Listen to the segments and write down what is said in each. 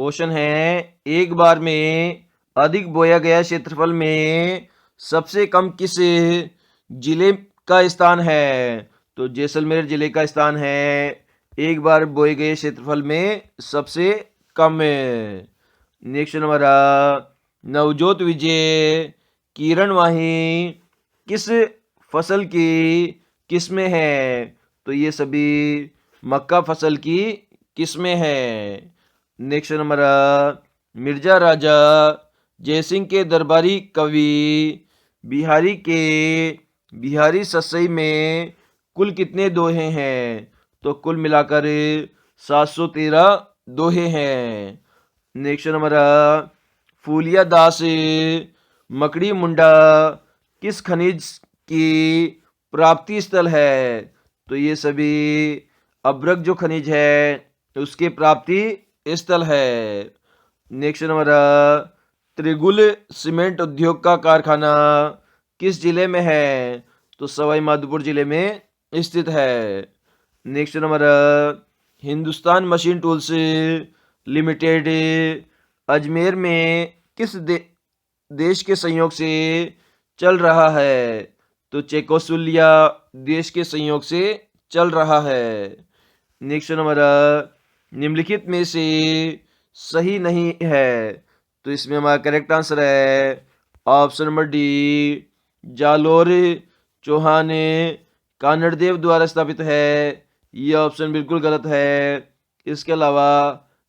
Question है, एक बार में अधिक बोया गया क्षेत्रफल में सबसे कम किस जिले का स्थान है? तो जैसलमेर जिले का स्थान है एक बार बोए गए क्षेत्रफल में सबसे कम। नेक्स्ट नंबर, नवजोत विजय किरण माही किस फसल की किस्में हैं? तो ये सभी मक्का फसल की किस्में हैं। नेक्स्ट नंबर, मिर्जा राजा जयसिंह के दरबारी कवि बिहारी के बिहारी ससई में कुल कितने दोहे हैं? तो कुल मिलाकर 713 दोहे हैं। नेक्स्ट नंबर, फूलिया दास मकड़ी मुंडा किस खनिज की प्राप्ति स्थल है? तो ये सभी अब्रक जो खनिज है उसके प्राप्ति स्थल है। नेक्स्ट नंबर, त्रिगुल सीमेंट उद्योग का कारखाना किस जिले में है? तो सवाई माधोपुर जिले में स्थित है। Next number, Hindustan machine tools limited Ajmer में किस देश के सहयोग से चल रहा है? तो चेकोस्लोवाकिया देश के सहयोग से चल रहा है। नेक्स्ट नंबर, निम्नलिखित में से सही नहीं है। तो इसमें हमारा करेक्ट आंसर है option number D, Jalore Chauhan Kanhaddev द्वारा स्थापित है। यह ऑप्शन बिल्कुल गलत है। इसके अलावा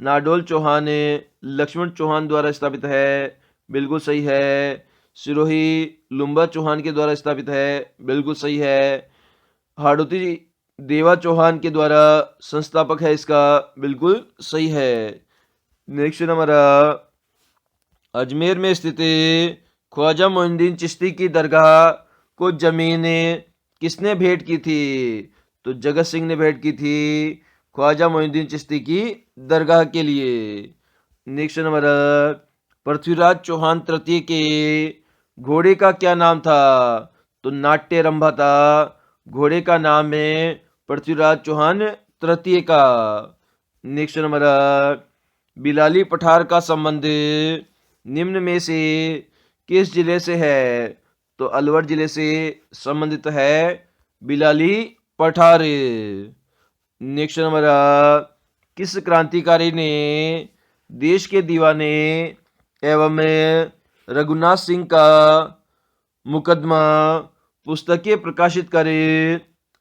नाडोल चौहान लक्ष्मण चौहान द्वारा स्थापित है, बिल्कुल सही है। सिरोही लुम्बा चौहान के द्वारा स्थापित है, बिल्कुल सही है। हाड़ौती देवा चौहान के द्वारा संस्थापक है इसका, बिल्कुल सही है। नेक्स्ट नंबर, अजमेर में स्थित ख्वाजा मोइनुद्दीन चिश्ती की दरगाह को जमीन किसने भेंट की थी? तो जगत सिंह ने भेंट की थी ख्वाजा मोइनुद्दीन चिश्ती की दरगाह के लिए। नेक्स्ट नंबर, पृथ्वीराज चौहान तृतीय के घोड़े का क्या नाम था? तो नाट्यरंभा था घोड़े का नाम है पृथ्वीराज चौहान तृतीय का। नेक्स्ट नंबर, बिलाली पठार का संबंध निम्न में से किस जिले से है? तो अलवर जिले से संबंधित है बिलाली पठार। नेक्स्ट नंबर, किस क्रांतिकारी ने देश के दीवाने एवं रघुनाथ सिंह का मुकदमा पुस्तकें प्रकाशित कर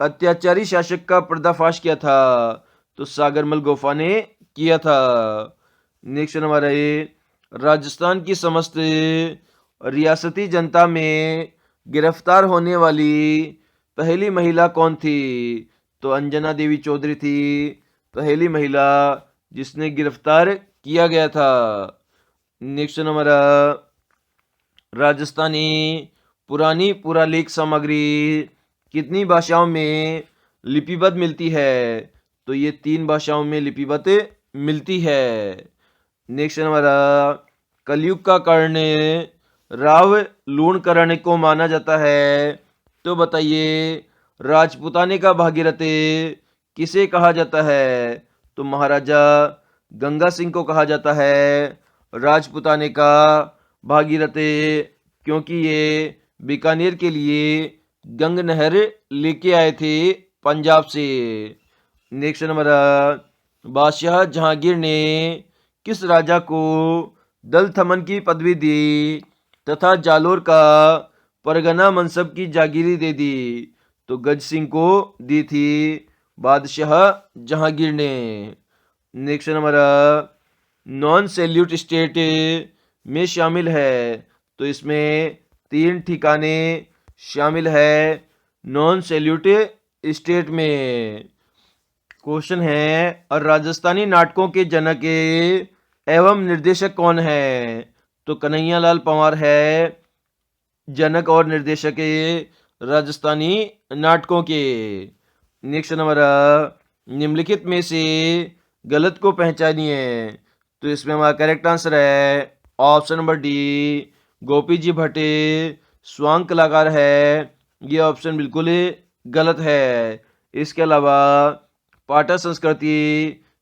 अत्याचारी शासक का पर्दाफाश किया था? तो सागरमल गोफा ने किया था। नेक्स्ट नंबर है, राजस्थान की समस्त रियासती जनता में गिरफ्तार होने वाली पहली महिला कौन थी? तो अंजना देवी चौधरी थी पहली महिला जिसने गिरफ्तार किया गया था। नेक्स्ट नंबर, राजस्थानी पुरानी पुरालेख सामग्री कितनी भाषाओं में लिपिबद्ध मिलती है? तो ये 3 भाषाओं में लिपिबद्ध मिलती है। नेक्स्ट नंबर, कलयुग का कर्ण राव लूणकरण को माना जाता है, तो बताइए राजपुताने का भागीरथ किसे कहा जाता है? तो महाराजा गंगा सिंह को कहा जाता है राजपुताने का भागीरथ, क्योंकि ये बीकानेर के लिए गंग नहर लेके आए थे पंजाब से। नेक्स्ट नंबर, बादशाह जहांगीर ने किस राजा को दल थमन की पदवी दी तथा जालोर का परगना मनसब की जागीरी दे दी? तो गज सिंह को दी थी बादशाह जहांगीर ने। Next number, non salute state में शामिल है, तो इसमें 3 ठिकाने शामिल है नॉन सैल्यूट स्टेट में। क्वेश्चन है, और राजस्थानी नाटकों के जनक एवं निर्देशक कौन है? तो कन्हैयालाल पंवार है जनक और निर्देशक राजस्थानी नाटकों के। नेक्स्ट नंबर, निम्नलिखित में से गलत को पहचानिए। तो इसमें हमारा करेक्ट आंसर है ऑप्शन नंबर डी, गोपी जी भट्ट स्वांग कलाकार है। ये ऑप्शन बिल्कुल गलत है। इसके अलावा पाटा संस्कृति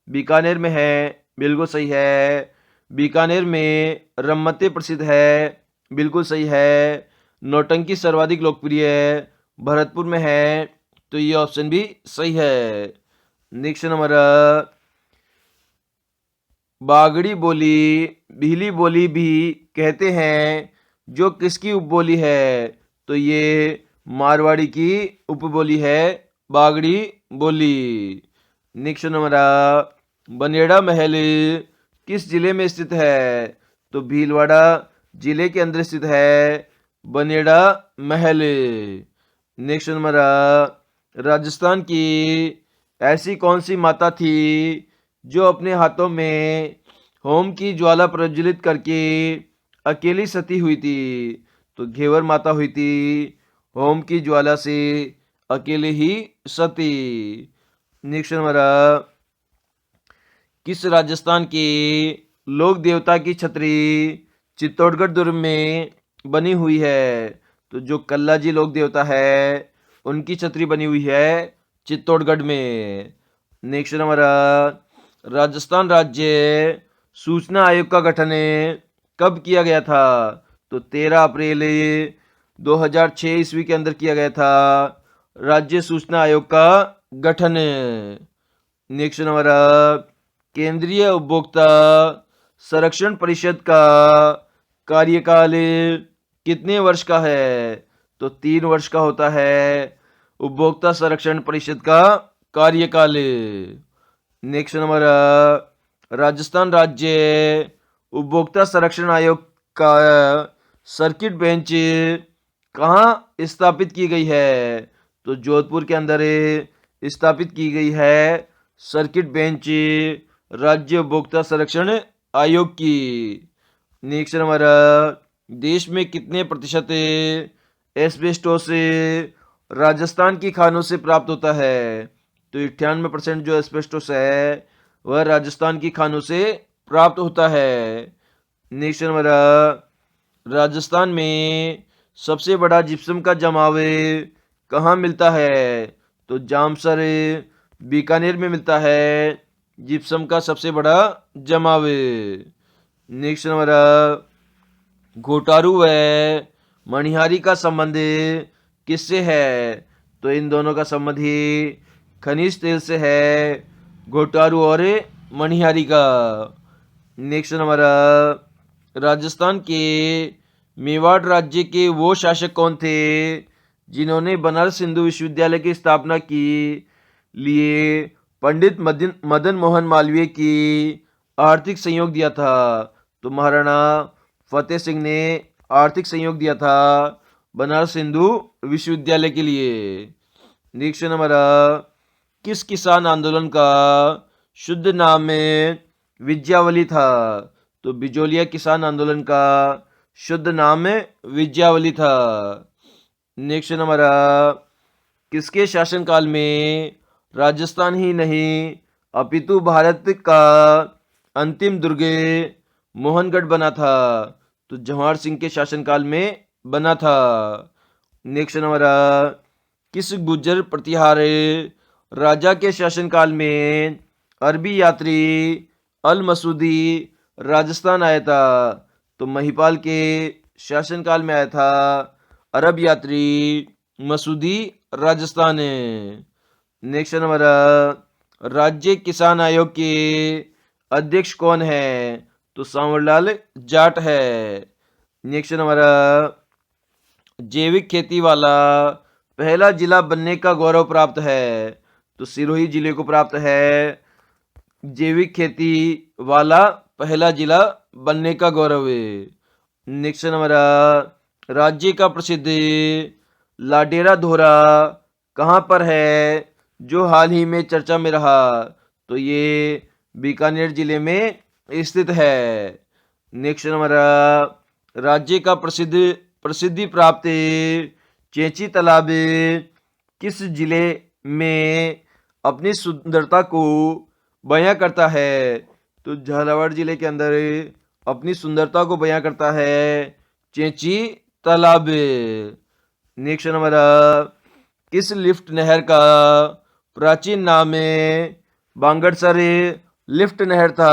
बीकानेर में है, बिल्कुल सही है। बीकानेर में रम्मते प्रसिद्ध है, बिल्कुल सही है। नौटंकी सर्वाधिक लोकप्रिय है, भरतपुर में है, तो ये ऑप्शन भी सही है। नेक्स्ट नंबर, बागड़ी बोली भीली बोली भी कहते हैं, जो किसकी उपबोली है? तो ये मारवाड़ी की उपबोली है, बागड़ी बोली। नेक्स्ट नंबर, बनेड़ा महल किस जिले में स्थित है? तो भीलवाड़ा जिले के अंदर स्थित है बनेड़ा महल। नेक्स्ट नंबर, राजस्थान की ऐसी कौन सी माता थी जो अपने हाथों में होम की ज्वाला प्रज्वलित करके अकेली सती हुई थी? तो घेवर माता हुई थी, होम की ज्वाला से अकेले ही सती। नेक्स्ट नंबर, किस राजस्थान के लोक देवता की छतरी चित्तौड़गढ़ दुर्ग में बनी हुई है? तो जो कल्लाजी लोक देवता है उनकी छतरी बनी हुई है चित्तौड़गढ़ में। नेक्स्ट नंबर, राजस्थान राज्य सूचना आयोग का गठन कब किया गया था? तो 13 अप्रैल 2006 ईस्वी के अंदर किया गया था राज्य सूचना आयोग का गठन। नेक्स्ट नंबर, केंद्रीय उपभोक्ता संरक्षण परिषद का कार्यकाल कितने वर्ष का है? तो 3 वर्ष का होता है उपभोक्ता संरक्षण परिषद का कार्यकाल। नेक्स्ट नंबर, राजस्थान राज्य उपभोक्ता संरक्षण आयोग का सर्किट बेंच कहाँ स्थापित की गई है? तो जोधपुर के अंदर स्थापित की गई है सर्किट बेंच राज्य उपभोक्ता संरक्षण आयोग की। नेक्स्ट नंबर, देश में कितने प्रतिशत एस्बेस्टोस राजस्थान की खानों से प्राप्त होता है? तो 98% जो एस्बेस्टोस है वह राजस्थान की खानों से प्राप्त होता है। नेक्स्ट नंबर, राजस्थान में सबसे बड़ा जिप्सम का जमाव कहाँ मिलता है? तो जामसर बीकानेर में मिलता है जिप्सम का सबसे बड़ा जमाव। नेक्स्ट नंबर, घोटारू व मणिहारी का संबंध किससे है? तो इन दोनों का संबंध ही खनिज तेल से है, घोटारू और मणिहारी का। नेक्स्ट नंबर, राजस्थान के मेवाड़ राज्य के वो शासक कौन थे जिन्होंने बनारस हिंदू विश्वविद्यालय की स्थापना की लिए पंडित मदन मोहन मालवीय की आर्थिक सहयोग दिया था? तो महाराणा फतेह सिंह ने आर्थिक सहयोग दिया था बनारस हिंदू विश्वविद्यालय के लिए। नेक्स्ट नंबर, किस किसान आंदोलन का शुद्ध नाम विज्ञावली था? तो बिजोलिया किसान आंदोलन का शुद्ध नाम विज्ञावली था। नेक्स्ट नंबर, किसके शासनकाल में राजस्थान ही नहीं अपितु भारत का अंतिम दुर्ग मोहनगढ़ बना था? तो जवाहर सिंह के शासनकाल में बना था। नेक्स्ट नंबर, किस गुर्जर प्रतिहार राजा के शासनकाल में अरबी यात्री अल मसूदी राजस्थान आया था? तो महिपाल के शासनकाल में आया था अरब यात्री मसूदी राजस्थान। नेक्स्ट नंबर, राज्य किसान आयोग के अध्यक्ष कौन है? तो सांवरलाल जाट है। नेक्स्ट नंबर, जैविक खेती वाला पहला जिला बनने का गौरव प्राप्त है? तो सिरोही जिले को प्राप्त है जैविक खेती वाला पहला जिला बनने का गौरव। नेक्स्ट नंबर, राज्य का प्रसिद्ध लाडेरा धोरा कहाँ पर है जो हाल ही में चर्चा में रहा? तो ये बीकानेर जिले में स्थित है। नेक्स्ट नंबर, राज्य का प्रसिद्धि प्राप्त चेची तालाब किस जिले में अपनी सुंदरता को बयां करता है? तो झालावाड़ जिले के अंदर अपनी सुंदरता को बयां करता है चेची तालाब। नेक्स्ट नंबर, किस लिफ्ट नहर का प्राचीन नाम बांगड़सर लिफ्ट नहर था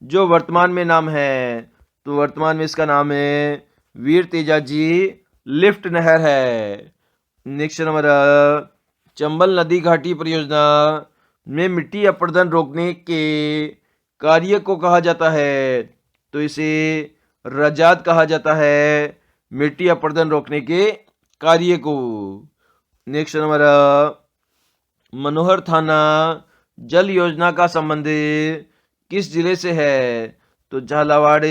जो वर्तमान में नाम है? तो वर्तमान में इसका नाम है वीर तेजाजी लिफ्ट नहर है। नेक्स्ट नंबर, चंबल नदी घाटी परियोजना में मिट्टी अपरदन रोकने के कार्य को कहा जाता है? तो इसे रजाद कहा जाता है, मिट्टी अपरदन रोकने के कार्य को। नेक्स्ट नंबर, मनोहर थाना जल योजना का संबंध किस जिले से है? तो झालावाड़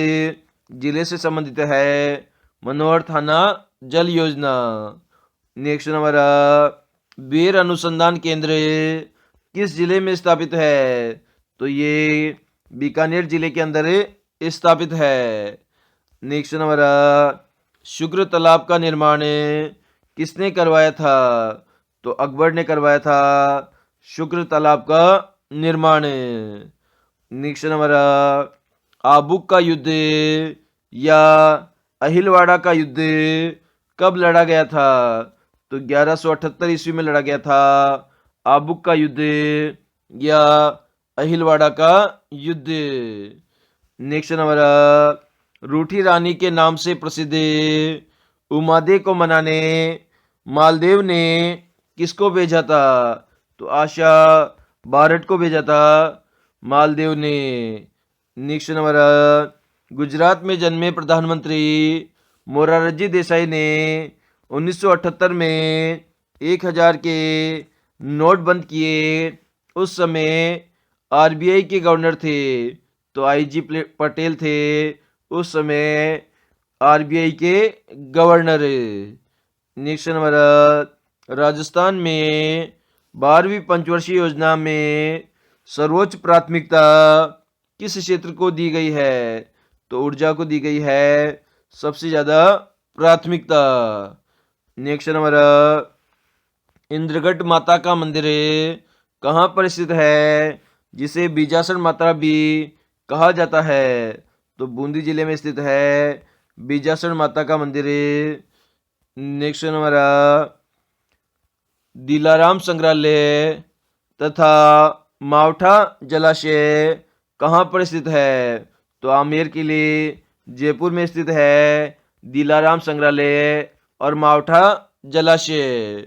जिले से संबंधित है मनोहर थाना जल योजना। नेक्स्ट नंबर, बेर अनुसंधान केंद्र किस जिले में स्थापित है? तो ये बीकानेर जिले के अंदर स्थापित है। नेक्स्ट नंबर, शुक्र तालाब का निर्माण किसने करवाया था? तो अकबर ने करवाया था शुक्र तालाब का निर्माण। नेक्स्ट नंबर, आबुक का युद्ध या अहिलवाड़ा का युद्ध कब लड़ा गया था? तो 1178 ईस्वी में लड़ा गया था आबुक का युद्ध या अहिलवाड़ा का युद्ध। नेक्स्ट नंबर, रूठी रानी के नाम से प्रसिद्ध उमादे को मनाने मालदेव ने किसको भेजा था? तो आशा बारट को भेजा था मालदेव ने। नेक्स्ट नंबर, गुजरात में जन्मे प्रधानमंत्री मोरारजी देसाई ने 1978 में 1000 के नोट बंद किए। उस समय आरबीआई के गवर्नर थे, तो आईजी पटेल थे उस समय आरबीआई के गवर्नर। नेक्स्ट नंबर, राजस्थान में 12वीं पंचवर्षीय योजना में सर्वोच्च प्राथमिकता किस क्षेत्र को दी गई है? तो ऊर्जा को दी गई है सबसे ज्यादा प्राथमिकता। नेक्स्ट नंबर, इंद्रगढ़ माता का मंदिर कहाँ पर स्थित है जिसे बीजासन माता भी कहा जाता है? तो बूंदी जिले में स्थित है बीजासन माता का मंदिर। नेक्स्ट नंबर, दिलाराम संग्रहालय तथा मावठा जलाशय कहाँ पर स्थित है? तो आमेर किले जयपुर में स्थित है दिलाराम संग्रहालय और मावठा जलाशय।